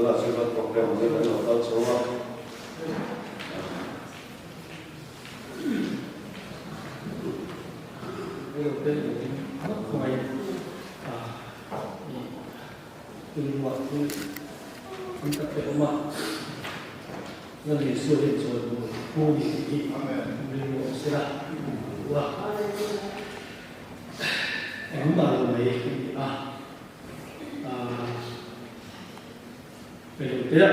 là sẽ có program với cái đầu tao số không? Cái mất ngoài nhưng mà chúng ta phải mà nó thì xưa đến rồi mua đi thì mình mua sẽ là và em mà mấy về đầu tiên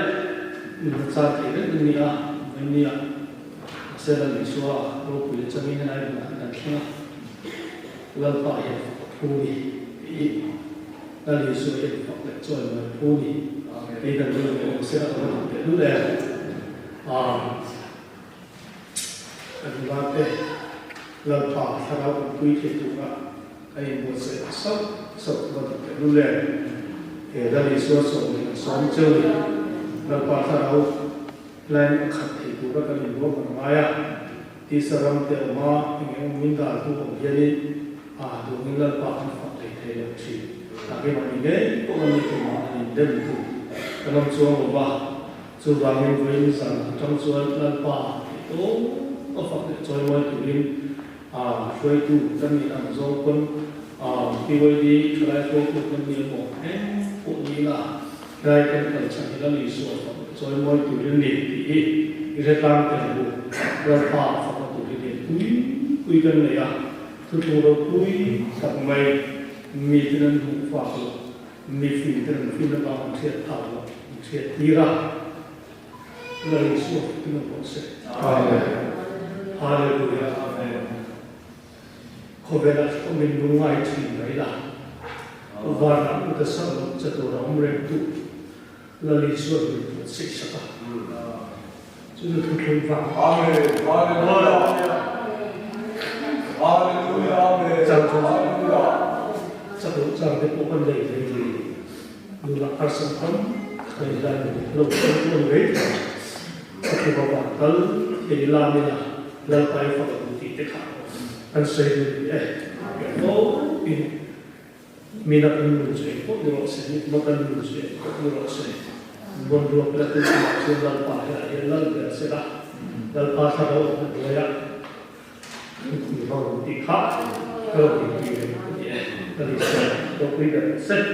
mình sang thấy rất nhiều mình sẽ là mình xóa rồi bây giờ mình này là đang xem lần phải phụ đi là lý do hiện pháp lệ cho người phụ đi bây giờ mình sẽ là một cái lúc này anh nói về lần phải thlarau quy chế tụ ra cái một sẽ sắp một cái lúc này thì là lý do số mình sống chơi lần phải thlarau lên khát thì tụ ra cái lý do hnuaiah thì sẽ làm theo mà mình đã tu học gì tụ mình lần phải pháp lệ thế là gì tapi mana pun kami cuma ada itu dalam suatu Dù bà mình với rằng trong suốt lần ba itu Phật cho mọi tụi mình phơi tu dân mình làm do quân khi với đi cho lại phơi tu quân mình một cũng như là đây cái phần chẳng là lý số cho mọi tụi mình đi cái làm cái vụ lần ba Phật tụi mình quý cái này thứ tu đâu quý thằng mày mi tên hùng phật mi phi tên phi là bằng thiệt thảo thiệt đi ra lời số tiếng Phật sẽ Hallelujah Amen có vẻ là chúng mình đúng ngay thì đấy là và nắm được sự cho tôi là ông rèn tu lời số mình sẽ sắp chúng tôi không vang Amen Hallelujah Hallelujah Amen Chắc chắn cái bộ vấn đề này thì dù là phát sinh không thời gian lâu không luôn đấy khi mà bạn tới thì làm như là lần tay phải một tí tích hạng anh xây dựng cái phố mình đã ăn một chuyện có được sẽ một ăn một chuyện có được sẽ một được là tôi sẽ lần phải là hiện lần là sẽ là lần phải thay đổi một người ạ thì vào một tí khác cơ thì là lý do tôi quy định sách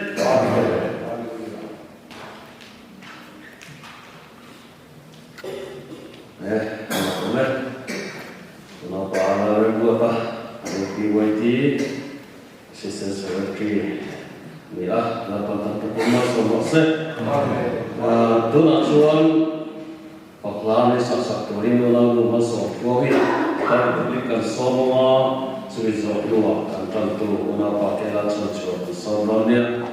nó bảo là người ta BIAL Assistant Secretary nghĩa là toàn thân của nó số một sách tôi là chuan hoặc là nên sắp tới đi mua lao động số của hiện tại public cần số mà chúng tôi luôn cần toàn tu nó bảo cái là chuan số đó nè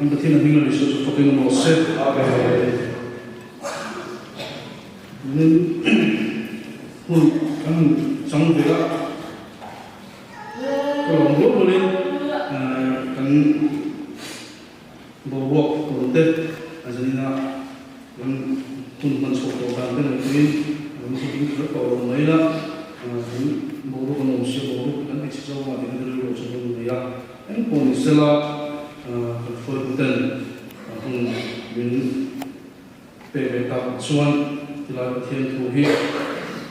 anh Pathian là mình là sự phục vụ một set nên anh trong việc đó cái lòng gốc lên anh bộ bộ của tết cho nên là anh mình số tổ chức cái này mình sẽ đi rất nhiều mấy là bộ bộ của nó sẽ bộ bộ anh bị sao mà thì cái điều đó sẽ không được anh còn sẽ là phơi bùn mình về tập xuân thì là thiên thủ hi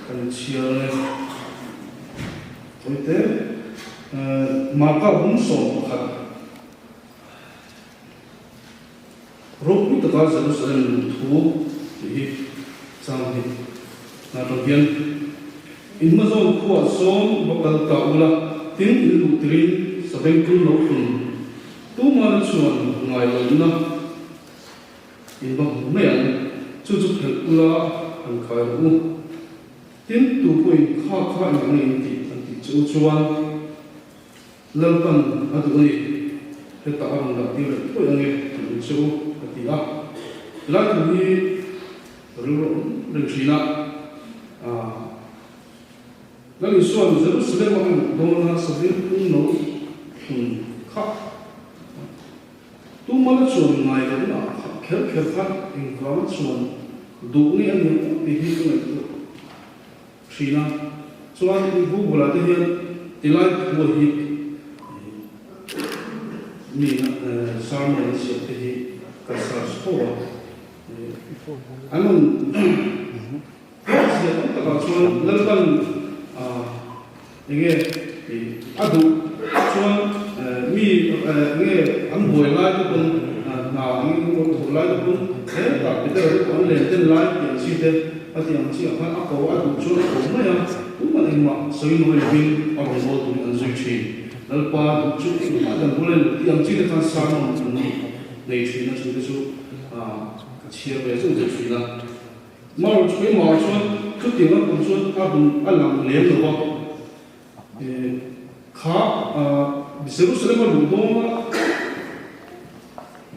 cần chia này với thế mà các vùng sông khác rốt tất cả Jerusalem thủ thì sang thì là đầu tiên in mà dòng của sông bắc al tạo là tiếng ilu trin sabeng kun lộc kun tu mà chuan ngoài lớn na in bằng mấy anh chú chú thật là anh khai u tiếng tu quỳ khá khá những người thì chú chuan lần phần ở tụi này cái tạo bằng đặc tiêu là tụi anh em chú thì đó lại tụi này rồi chỉ là lại xuân Jerusalem bằng đông na sabeng kun lộc kun khá tu mà chuan ngoài lớn na khéo khéo phát in có chuan đủ này anh em thì hi cái này chỉ là chuan thì bu là thế hiện thì lại bu hi mình sáng nay sẽ thì cái sao số anh mình sẽ tất cả chuan lần lần nghe thì đủ chuan mi nghe anh buổi lại cái con nào anh buổi lại cái con thế cả bây giờ con lên tên lại tiền chi thế Pathian chỉ là phải áp cầu áp dụng cho nó mới à cũng mà anh mặc soi nói viên ở trong bộ tụi anh duy trì lần qua chút chút mà lần lên tiền chi thế tan sáng nó này chi nó chỉ cái số chia về số duy trì là mau cái mau cho cứ tiền nó cũng cho áp dụng ăn làm liền được không khá Jerusalem mà đủ đông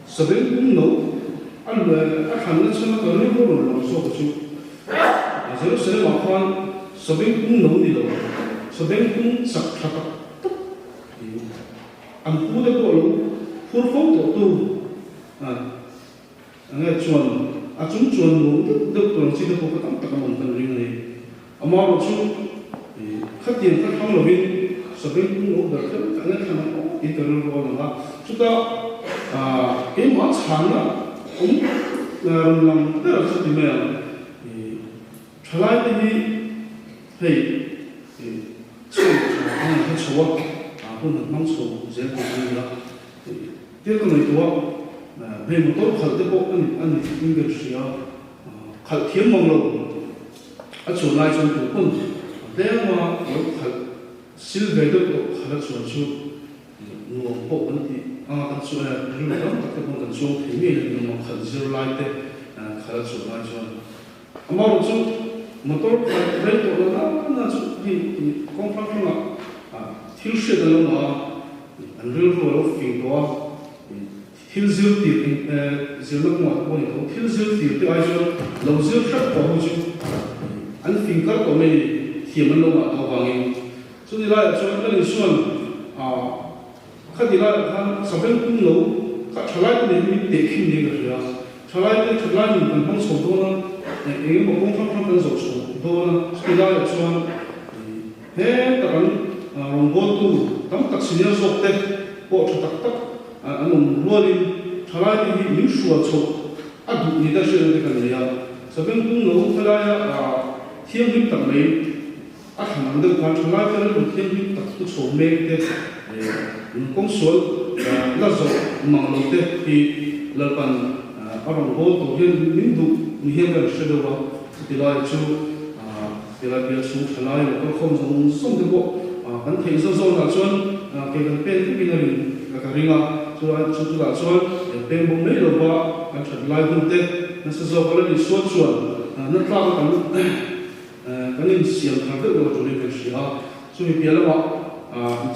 sabeng cũng nấu ăn về ăn hàng nó xem nó có những cái đồ làm sao có chút Jerusalem mà khoan sabeng cũng nấu đi đâu sabeng cũng sạch sạch ăn cú đấy có luôn phun phốt tổ tu nghe chuồn chúng chuồn nấu được tuần chỉ được có cái tấm tắc mỏng cần riêng này mà một chút khách tiền khách không là bên sabeng cũng nấu được cái này khả năng ít cái đồ là chúng ta cái món sáng là cũng làm rất là rất là mềm trở lại thì chơi anh hay chúa không được mong số dễ của mình đó tiếp cái này chúa về một tốt khởi tiếp bộ anh những cái gì khởi thiếu mong lâu ở chỗ này trong thủ quân để mà có khởi xin về được khởi chuẩn chú nguồn bộ vấn thì anh chú là những cái đó các con cần chú thì mình là một khởi zero light để khởi chuẩn lại cho mà một chút một tốt khởi về tổ là chú thì công pháp là thiếu sót là nó anh rêu rồi phiền đó thiếu dư tiền dư nước ngoài của mình không thiếu dư tiền thì ai cho lâu dư rất có hữu dụng anh phiền các của mình thì mình lâu mà tao vàng cho nên là cho cái lịch xuân khách thì là sabeng cũng nấu các trở lại thì mình để khi này cái gì trở lại mình cần phong số đó là những một công pháp cần dấu số đó là cái đó là cho thế các bạn làm vô tu tấm tắc sinh nhật số tết bộ cho tắc anh làm luôn đi trở lại thì những số số đủ như thế sẽ được cái này sabeng cũng nấu cái đó thiên linh tắc mấy hmang được quan trở lại cái đó thiên linh tắc số mấy thế công số là số mang lối thế thì là phần ở trong bộ tổ hiện những đủ hiện cái sẽ được vào thì là chú thì là việc số trở lại là không dùng xong được bộ hắn thấy do là chuan cái gần bên cái này là cái ring cho là chuan bên bông mấy rồi ba hắn trở lại vùng tết nó sẽ do cái này số chuan nó ra cái này xiềng thằng được rồi cho nên cái gì cho nên bây giờ là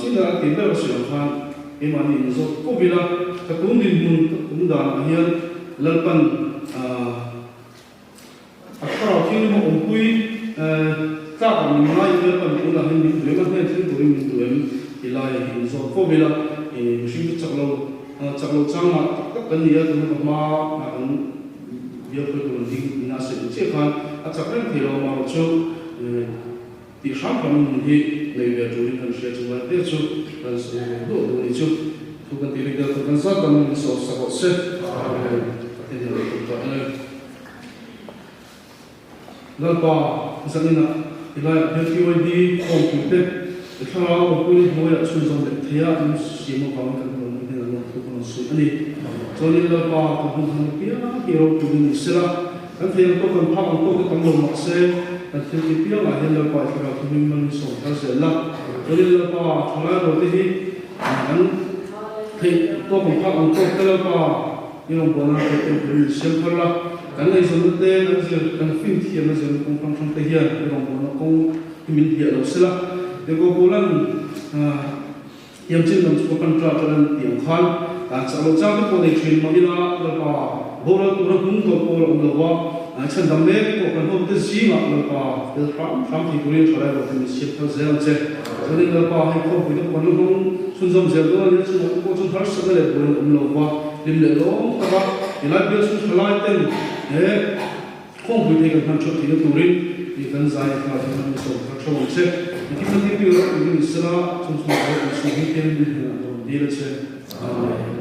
chỉ là tiền đâu xiềng thằng emani zo ko bila ka kum din mun kum da hian lalpan akhara thil mo ompui ta ni mai lalpan ko da hin ni le ma thil ko min duem ilai hin zo ko bila shi chaklo chang tak kan ni ya tu ma na kan ya ko ko ding na se che khan a chakren thilo ma chu ti sham kan ni le ya tu ni kan she chu wa te chu kan se do ni chu tu kan ti ri da kan sa kan ni so sa ko se te ni ro ko ta la pa sanina ilai ya ki wa di computer thlarau ko ni mo ya chu zong de thia ni si mo ka kan ko ni na lo ko no su ani choli la pa ko ko ni pia ki ro tu ni sira an thia ko kan pa ko ko kan lo ma se an thia ki pia la hen la pa thlarau ko ni man so ta se la choli la pa thlarau ro ti an thei ko kan pa ko ko la pa ni lo bo na ko ni sem phar la kan nei so te an se kan fin thia na se ko kan thang te hian ni lo bo na ko min dia lo sila Eko bulan yang cina untuk kontrak dalam tiang khan, kalau jangan kau dek train mamila, lepas bola turun pun kau bola umlawa, cendam lek kau kan kau tersi mak lepas ram figurin kalau kau tersi kau zel je, jadi lepas kau punya kau nunggu sunzam zel tu ni cuma kau cuma harus segala bola umlawa, limle long tapi ilai biasa selai ten, kau punya kan cuma tidak turin, ikan zai kalau kita misal tercobol je. Kita tiada orang yang Islam, cuma orang Muslim yang dia saja.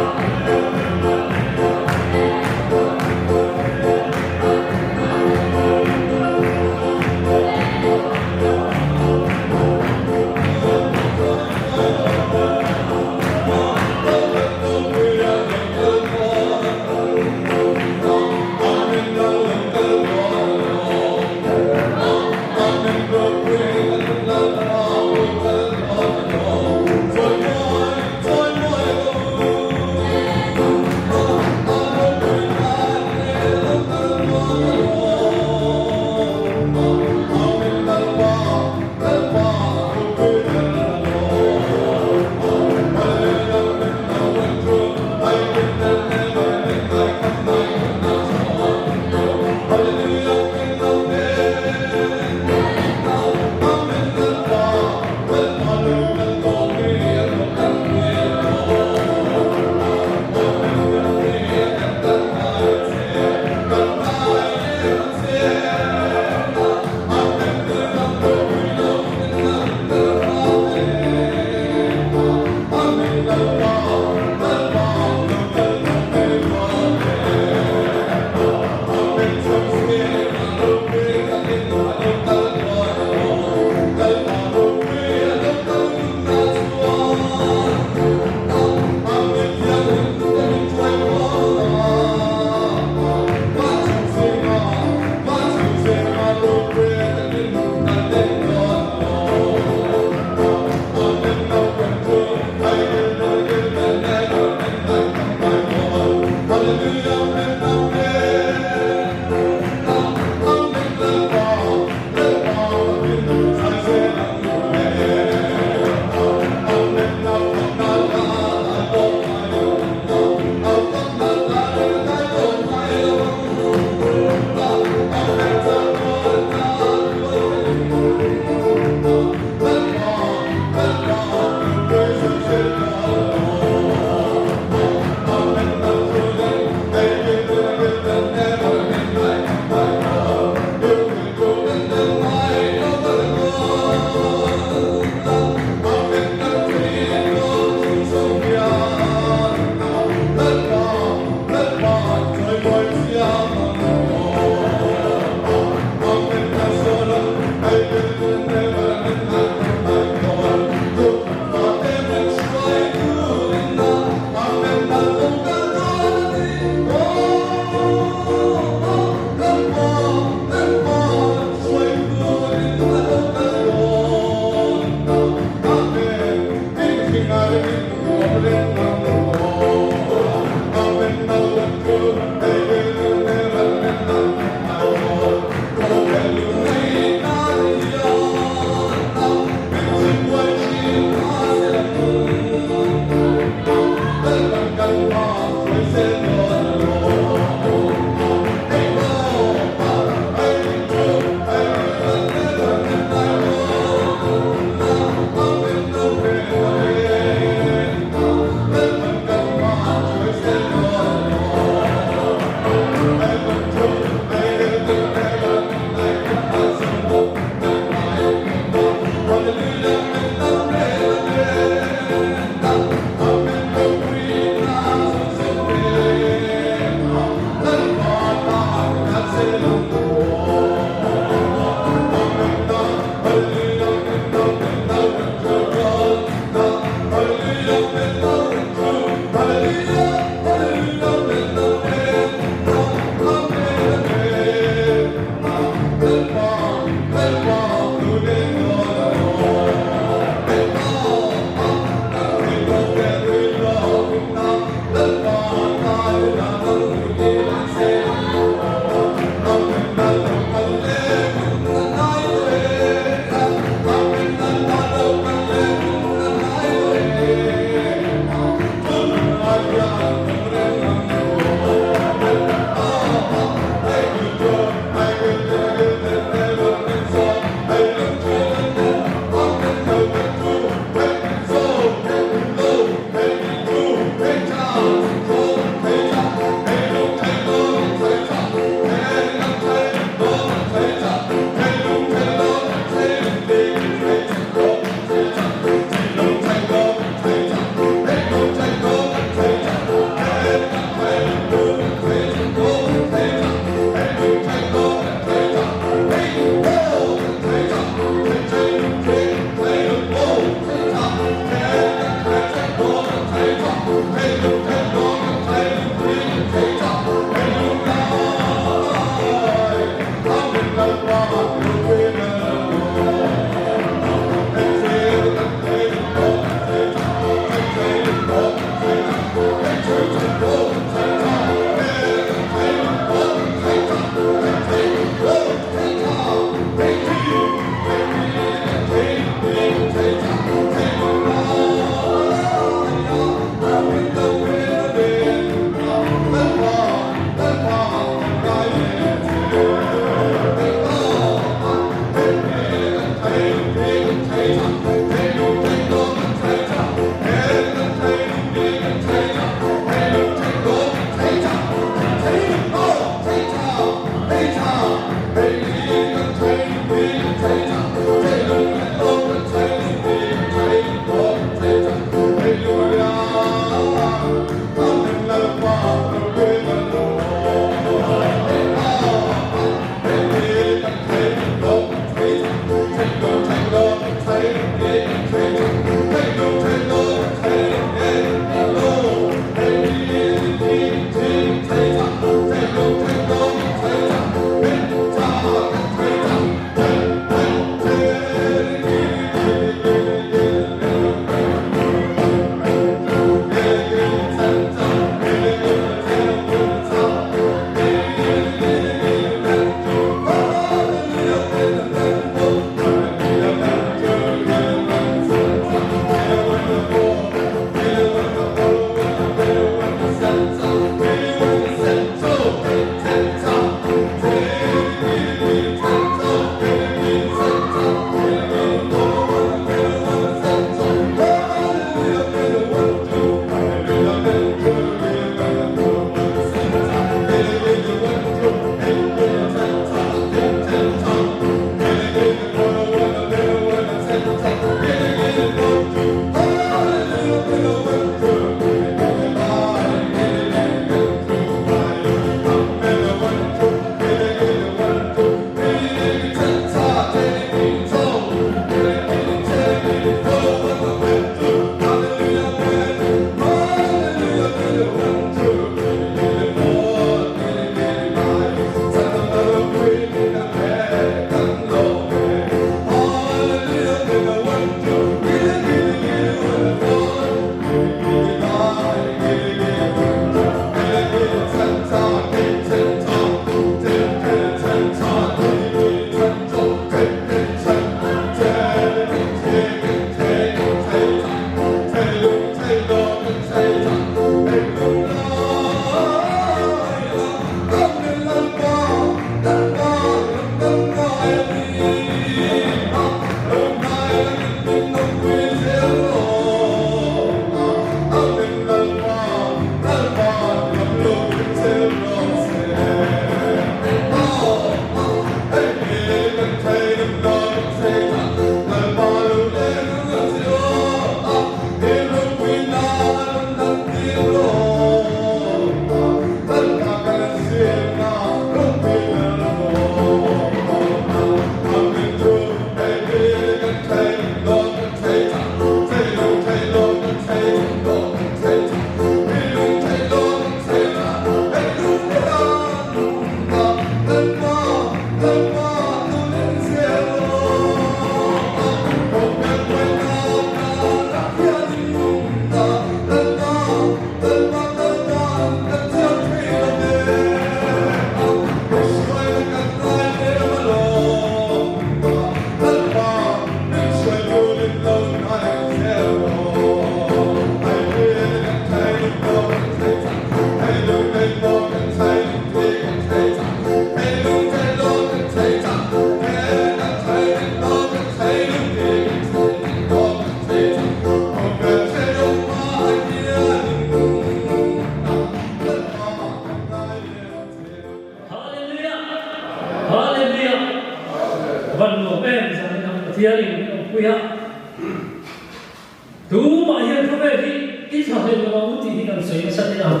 ít thằng này nó muốn thì làm sấy nó sạch thế nào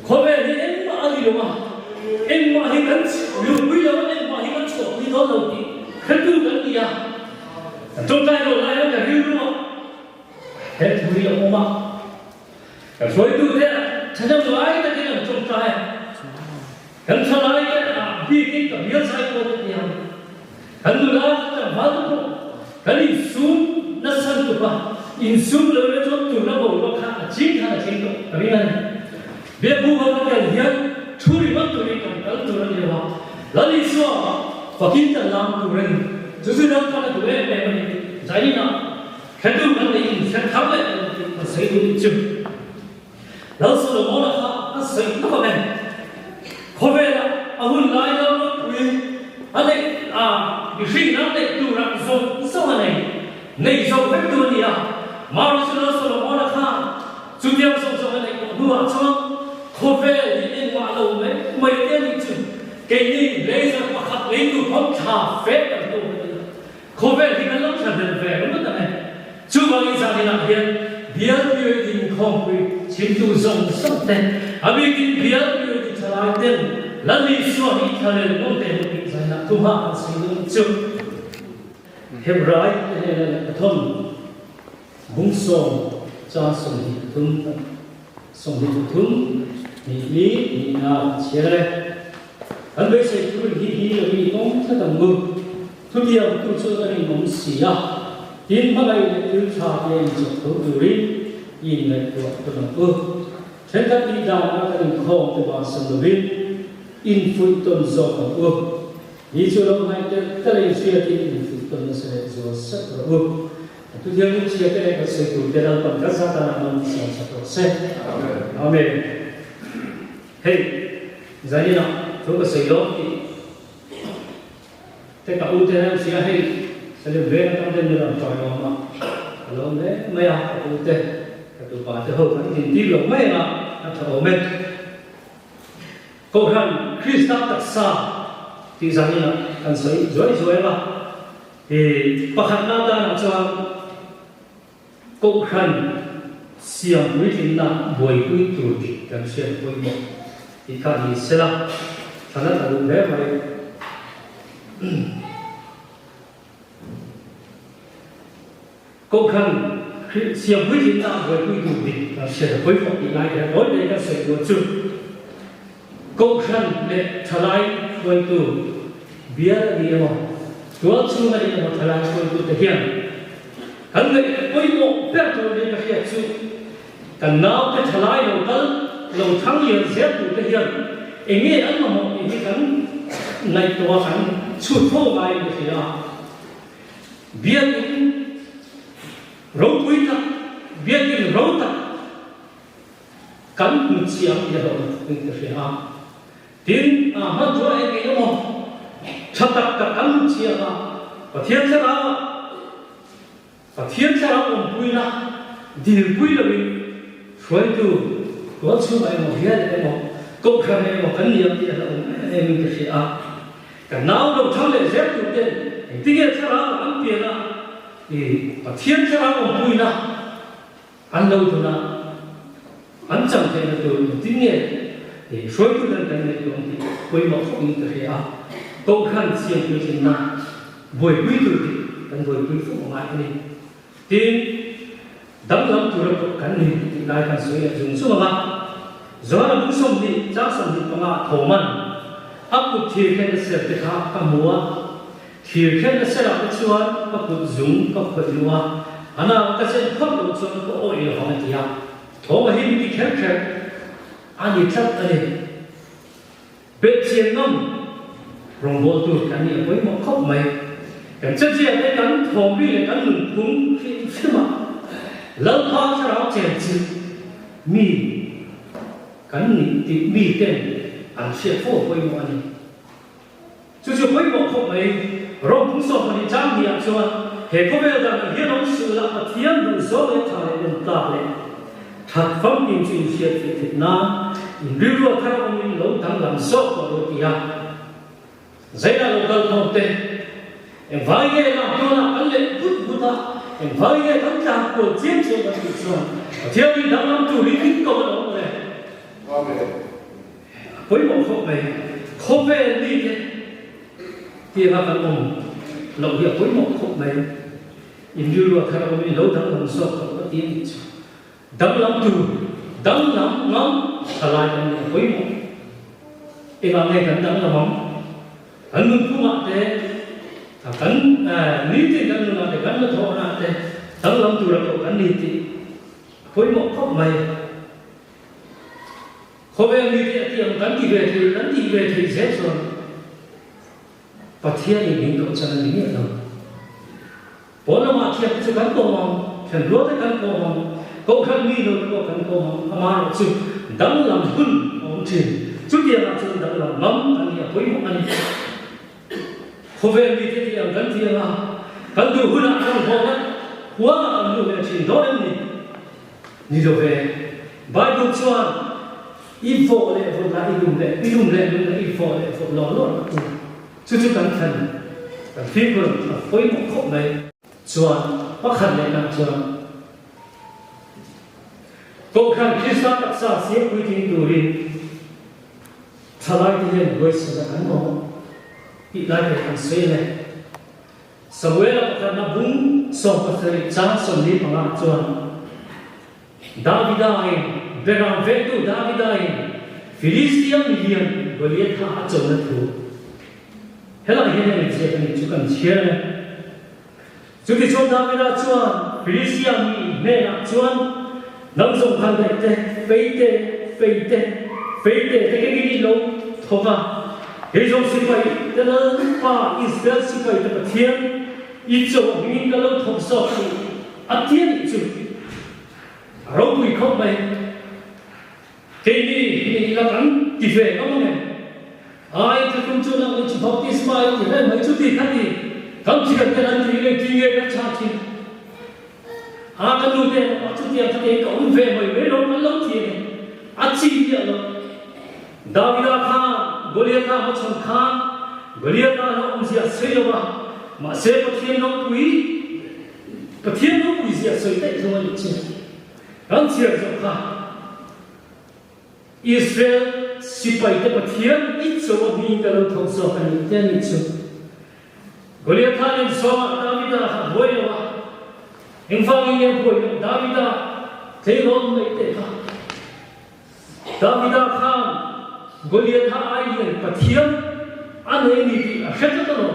có vẻ như em mà đi đâu mà em mà hiện cắn lùi bây giờ em mà hiện cắn chỗ đi đó đâu thì hết cứ cắn gì à trong tay rồi lại nó cả riu đúng không hết thứ gì đâu mà rồi từ thế chẳng hạn nói ai ta cái là trong tay hắn sao nói cái bi kịch cả biết sai của cái gì hắn nói là vào đó hắn đi xuống nó sân tụt vào in xuống rồi nó cho tụt nó bầu nó khác chính là chính đó cái này biết bu vào cái hiện chui mất tụi mình còn tụi nó nhiều vào là đi xuống và kinh tế làm tụi mình chứ đâu phải là tụi em mình giải nào cái tụi mình đi sẽ thắng lại mà xây dựng chừng lão sư là món là nó xây nó có này có vẻ là ông lại đâu nó quyền anh ấy bị sinh nó để tụi nó dùng sao này này dùng cái tụi này mà lão sư là món là chúng ta dùng cái này cũng vừa cho có vẻ thì em qua lâu mấy cái đi chừng cái gì lấy ra mà khắc lấy tụi phong trà phép cả tụi có vẻ thì cái lớp trà đền về nó mất này chưa bao giờ thì làm hiện BIAL PYD INKHAWPUI chính tu dòng sắp tên vì cái BIAL PYD trả lại tên là lý do đi trả lời mong tên một cái giải nạn thu hạ sử dụng trước hiệp rãi là thân búng sông cha sông hít thun ni lý ni nào chia ra anh bây giờ tôi đi là vì ông thật là mừng tôi đi học tôi cho anh mong xì in mà này từ cha về cho tôi đi in này của tôi làm thế các đi đào nó cái đường khom từ bản sân đầu in phui tuần gióของý cho nó hay cái này suy thì in phui tuần nó sẽ gió sắc rồi tôi nhớ những chia cái này có sự cụ thể là còn các gia đình mình sẽ sẽ amen hey giải như nào chúng ta xây đó thì tất cả ưu tiên sẽ hay sẽ được về trong đêm làm trò nó mà lâu đấy mấy à ưu tiên tụi bà thì hậu vẫn nhìn tin lòng mấy à thở mệt câu hỏi Christ đặc xa thì giải như nào cần xây rồi mà thì bậc hạnh nam ta làm cho câu khăn xiêm với chính là buổi cuối tuổi cần xuyên cuối một thì cả đi sẽ là cho nên là đúng đấy phải câu khăn xiêm với chính là buổi cuối tuổi cần xuyên cuối một thì lại là đối với các sự của chúng câu khăn để trả lại cuối tuổi BIAL đi mà tôi chưa nghe được một lần cuối tuổi thực hiện hắn người cuối một bé tuổi đi cái hiện sự cần nào cái trả lại đầu tân lâu tháng nhiều sẽ tụi cái hiện anh nghe anh mà một cái hắn này tôi hắn suốt phố bài như thế nào BIAL râu quý ta BIAL râu ta cắn một chiếc gì đó như thế nào tin hắn cho anh cái nó chặt tất cả cắn một chiếc và thiên sẽ nào Pathian sẽ awmpuina điều quý là vì rồi từ có số bài một hết đấy một công khai này một cái niệm thì là em mình cái gì cả nào đâu thằng này dẹp tụi tiền thì cái sẽ là ăn tiền thì Pathian sẽ awmpuina ăn đâu thôi ăn chẳng thể là từ tiếng nghe thì rồi từ cái này thì quay một cái gì công khai xiêm cái gì buổi quý từ thì buổi quý phụ ngoại này tin đấm lắm tụi nó cắn đi đại can suy là dùng số mà do là cũng xong đi chắc xong đi mà thổ man áp cuộc thi cái sẽ được khá cả mua thi cái sẽ là cái chuan các cuộc dùng các cuộc mua anh cái sẽ không được cho nó ôi là không thì à thổ mà hình đi khép anh đi chắc anh đi bê chiên ngâm rồng bộ tụt cái này với một khóc mày cái chân chia cái cắn thổ bi là cắn lửng cúng khi mà lâu khó cho nó chèn chữ mì cắn thì mì tên ăn xe phô với mọi người chú với một khúc ấy rồi cũng so với trang địa cho hệ có vẻ rằng hiện ông sự là Pathian đủ số để trả lời được ta lên thật phong kinh chuyên siết về Việt Nam điều đó theo ông mình lâu tháng làm số của đôi kia dây là lâu thông tệ vài ngày làm cho là ăn lên bút bút ta với cái tất cả của chiến trường và thị trường theo đi đang làm chủ lý kinh cầu đó này với một khẩu này không về đi thế thì là cần ông lậu việc với một khẩu này in như là thay đổi lâu đang làm sao không có tiền thị trường đang làm chủ đang làm ngắm lại với một cái làm này cần đang làm mong anh muốn cũng mặc thế kan niti kan na de kan tho na te tang lam tu ra ko kan niti khoi mo khop mai khobe niti ati kan ti ve thi se so Pathian ni ning ko chan ni ni no bona ma thia chu kan ko mong kan ro te kan ko mong ko kan mi no ko kan ko mong ama chu dang lam hun ong chin chu dia la chu dang lam lam ani khoi mo ani khobe mi te ti ang kan ti la kan du huna kan ho na wa ang lu ne chin do ni do ve bai du chuan i fo le fo la i lum le i fo le fo lo lo chu kan than kan thi ko khoi mo khop mai chuan pa khan le na chuan ko kan krista tak sa si pui tin du rin thalai ti len goi sa kan mo i lai ke kan se le Samuel kan na bung so pa se cha som ni pa nga chuan Davidai beram vetu Davidai Philistia milian Goliath ha chon na thu hela hene ni che kan chu kan chia le chu ti chon David chuan Philistia mi me na chuan nang song khan te feite te ke ni lo thoga he jong sipai te la pa Israel sipai te Pathian i cho min ka lo thok so atien chu ro pui khop mai ke ni la kan ti ve no ne ai te kun chu na ni chu baptisma ai ti mai chu ti khan ni kam chi ka te ran ti le ti nge ka cha chi a ka lu te chu ti ka te ko ve mai ve ro ka lo ti ne a chi ya lo David kha Goliath ha chon kha Goliath ha om sia se yo ba ma se Pathian no pui sia so te so ni chi kan chia zo kha Israel sipai te Pathian i cho ni ka lo thong so kan ni te ni chu Goliath ha ni so David ha hoi yo ba in fa ni ne hoi David te ron mai te kha David kha Goliath ha ai ni Pathian an ei ni ti a khet to no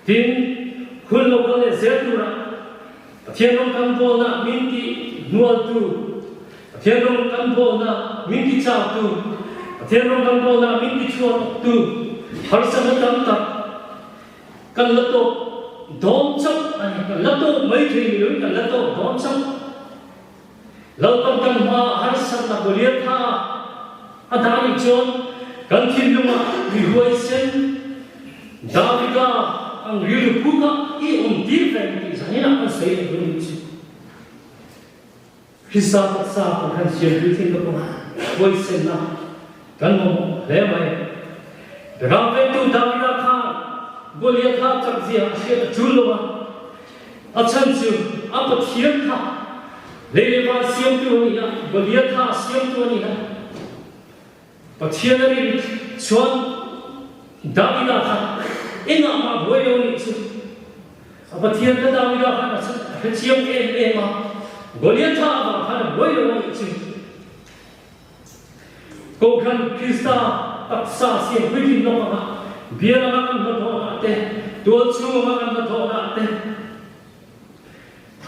tin khun lo ka le se tu ra Pathian long kan bo na min ti nual tu Pathian long kan bo na min ti cha tu Pathian long kan bo na min ti chuan tu har sa na tam ta kan la to dom chak ani kan la to mai thei ni lo kan la to dom chak lo tam kan ma har sa na Goliath ha adani chuan kan thin lu ma mi huai sen David ang rilu puka i ti fe ni sa ni na kan sei ni chi Krista ta sa kan sia ri tin ko huai sen na kan mo le mai daga ve tu David kha Goliath kha chak zia she chu lo ma a chan chu a Pathian kha le le ba siam tu ni na Goliath kha siam tu ni na Pathian ri chuan David kha inga ma boy lo ni chu Pathian ka David kha na sa chiam e ma Goliath ma kha boy lo ni chu ko kan Krista tak sa siam hui no ma biar ma kan tho na te tu chu ma kan tho na te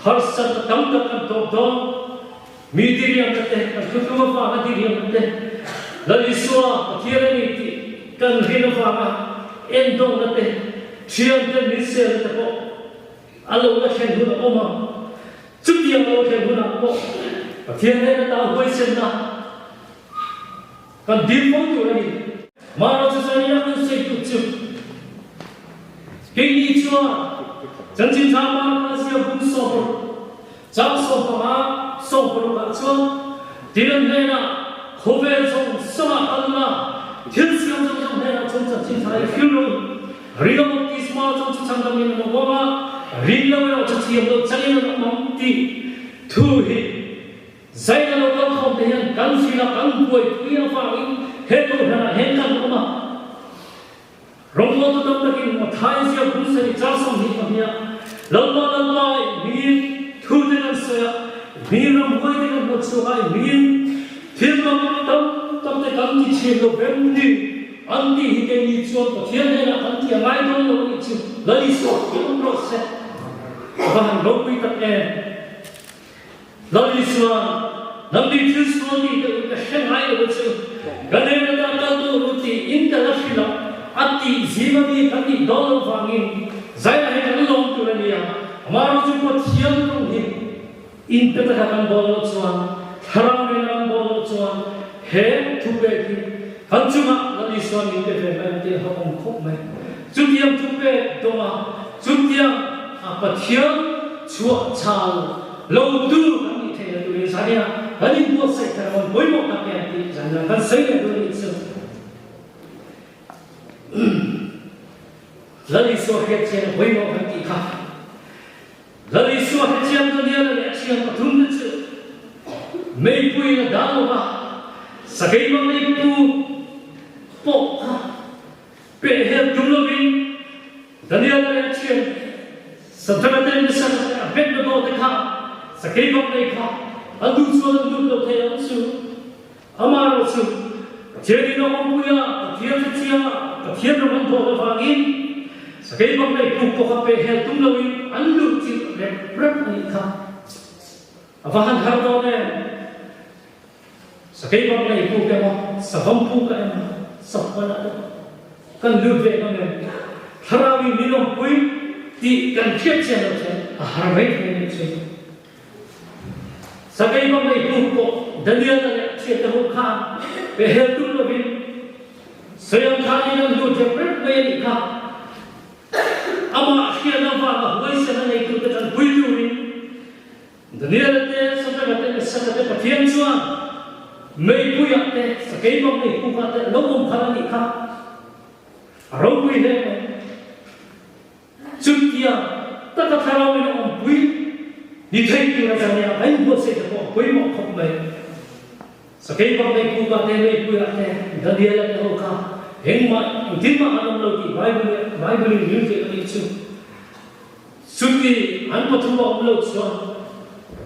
har sa tam ta kan tho do mi ti riam te kan thu ma fa ti riam te la iswa Pathian ni ti kan hin fa ma en dong na te chiam te ni se te ko alo na khen hu na oma chu ti alo khen hu na ko Pathian ne na ta hoi sen na kan dim mo tu na ni ma ro chu sa ni na kan se tu chu ke ni chua chan chin tha ma na sia bun so cha so ma so ka chu ti ne na khobe song sama Allah thiên siêu trong này là trong trận chiến thái phiêu lưu, riêng một tí small trong trận chiến đấu này là một rin lo lo cha chiam lo changin lo mong ti thu hi zai lo lo thom te hian kan sila kan pui pui a fa in he to hana hen kan lo ma rong lo to dam takin ma thai sia bu se ni cha sam hi ka mia lo lo mi thu te kan sa mi ram hoi te kan lo chu hai mi thiên long tam te kan ti chi lo bem ni an ti hi ke ni chu to thiên ne na kan ti ngai do lo ni chu lai so ki lo pro se ba han lo pi ta e lai so nam di chu so ni ke shen hai lo chu ga ne na ta ta tu ru ti in ta la shi la ati jiva ni kan ni do lo wang in zai la he kan lo tu la ni ya ma ro chu ko thiam lo ni in pe ta kan bo lo chuan haram ne nam bo lo chuan he thu be ki kan chu ma lai so ni te fe ma te ha kom khop mai chu tiam thu be do ma chu tiam Pathian chua chal lo tu kan ni the tu ni sa ya kan ni bo sai ta mon boi mo ta ke ti jan jan kan sai le tu ni chu lai so he chen boi mo kan ti kha lai so he chen tu ni le chen pa thum ni chu mei pui na da lo ba sa kai ma nei tu po ha pe he tu lo bin daniel le chen Satraten bisa abet lo te kha sakai bom nei kha adu so lu lo the am su amaro su jeri no puya thiam chia thiam no man tho ba in sakai bom nei pu ko pe he tum lo in an lu chi le prep nei kha awahan har do ne sakai bom nei pu ke mo savam pu ka em sapana kan lu ve no ne tharawi ni no pui ti kan thiet chen lo chen a har mai ne che sakai bom nei pu ko daniel ne che ta ho kha pe he tu lo bin sayam kha ni lo je prep me ni kha ama khia na va hoi se na nei tu ta kan pui tu ni daniel te sa te Pathian chuan mei pu ya te sakai bom nei pu ka te lo bom kha ni kha ro pui ne Chutia, tata thlarau ni om pui, ni thei tu na jang ya ai bo se ko pui mo khop mai. Sakai bom nei pu ka te nei pu ya te daniel la ho ka heng ma tin ma anam lo ki bible ni ni te ni chu. Chuti an pa thu om lo chu.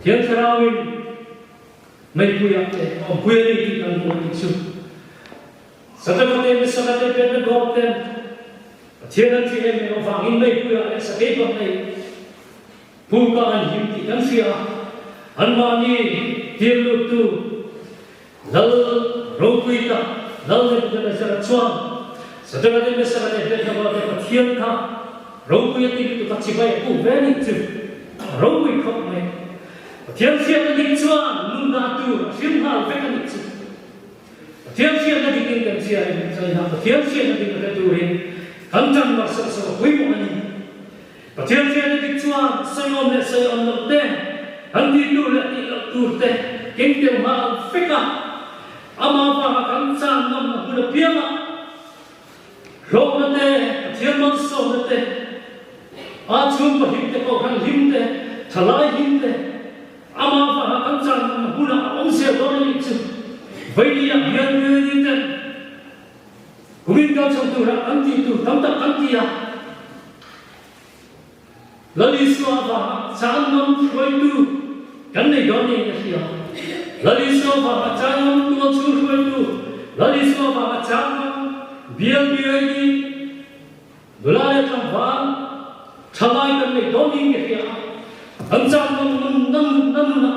Thian thlarau ni nei pu ya te om pui ni ki kan mo ni chu. Satakate ni sakate pe na go te Thiên ân chị em nó vàng in đây quy lại sẽ kết hợp này phu ca anh hiểm thị đăng xia anh mà ni thiên lục tu lal râu quy ta lal này cũng là sẽ là chuan sẽ cho nên bây giờ là để cho vào để thiên ca râu quy thì tụi ta chỉ phải cũng về đi chứ râu quy không này thiên xia là đi chuan luôn là tu thiên hào về cái gì thiên xia là đi cái xia này thiên xia là đi cái tu này Hantan masa so hui mo ani. Pathian sia ni chuan sayom le sayom lo te. Handi tu le ti lo tu te. King te ma feka. Ama pa kan san nam na piama. Ro na te pathian man so na te. A chum pa him te ko kan him te. Thalai him te. Ama pa kan san nam na om se do ni chu. Vai ni ya bian ni te. Kumin kau sang tu rak anti tu tam tak anti ya. Lali suapa canam koi tu kan ni doni ya siya. Lali suapa canam tu chur koi tu. Lali suapa canam biar ni bulai tampan thamai kan ni doni ya siya. Ancam nam na.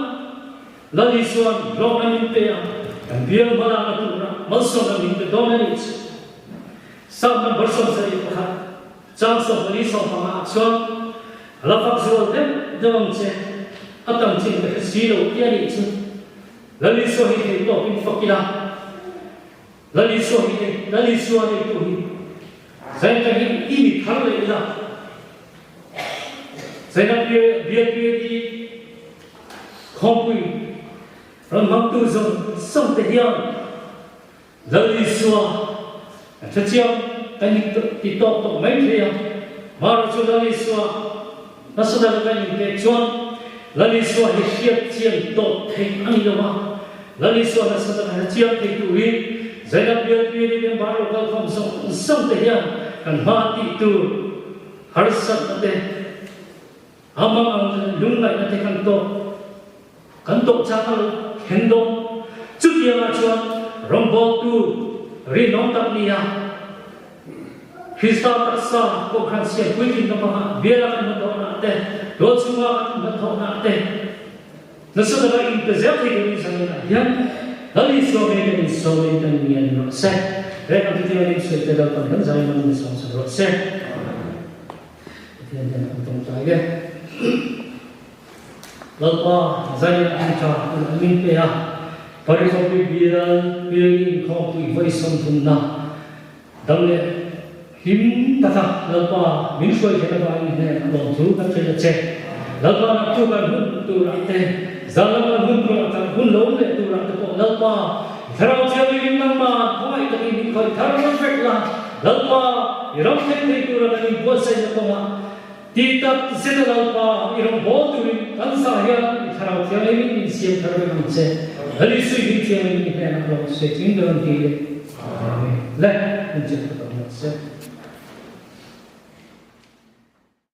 Lali suapa rong anin pe ya. Biar malah tu rak masuk anin pe doni. Sau năm bớt sông sợi của hắn, trong sông đi sông phẳng hạ xuống, là phật rồi đấy, trong chế, ở trong chế cái xí đầu kia đi chứ, là lý số thì tổ kinh phật kia, là lý số thì tổ hi, giải cái gì ý thắng lợi ra, giải cái việc đi không quy, rồi mặc tu dùng sông thế hiền, là lý số Thật chiêu, cái này thì tốt mấy thế à? Mà rồi chúng ta đi xóa, nó sẽ là cái những cái chuan là lý do để hiệp chiêm tốt thành anh đâu mà là lý do là sẽ là chiêm thành tuổi giải đặc biệt vì những bảo đồ không sống thể hiện cần hoa tị tu har sat ate hmang lung lại ate kan to cha khalo hendom chu kia ma chuan rombo tu ri nong tak nia Krista taksa ko khan sia kuitin na pa biela kan do na te do chunga kan do na te nasu da in te zep thi ni sang na yan hali so me ni so me tan ni an no se re kan ti ni se te da kan kan zai man ni so so se ti an an tong ta ge lo pa zai an cha min pe ya pari so bi bial inkhaupui vai som thum na dam le him tata lalpa min soi thena ba ni ne lo thu ka che che lalpa na tu ka hun tu ra te zalama hun tu ra ta hun lo le tu ra te ko lalpa tharau che ni nam ma thoi ta ni khoi thar ma pek la lalpa iram se te tu ra ni bo se na ko ma ti ta se na lalpa iram bo tu ni kan sa ya tharau che ni ni siam thar ma che hali sui ni che ni ne na lo se tin do ni le le ni che ta se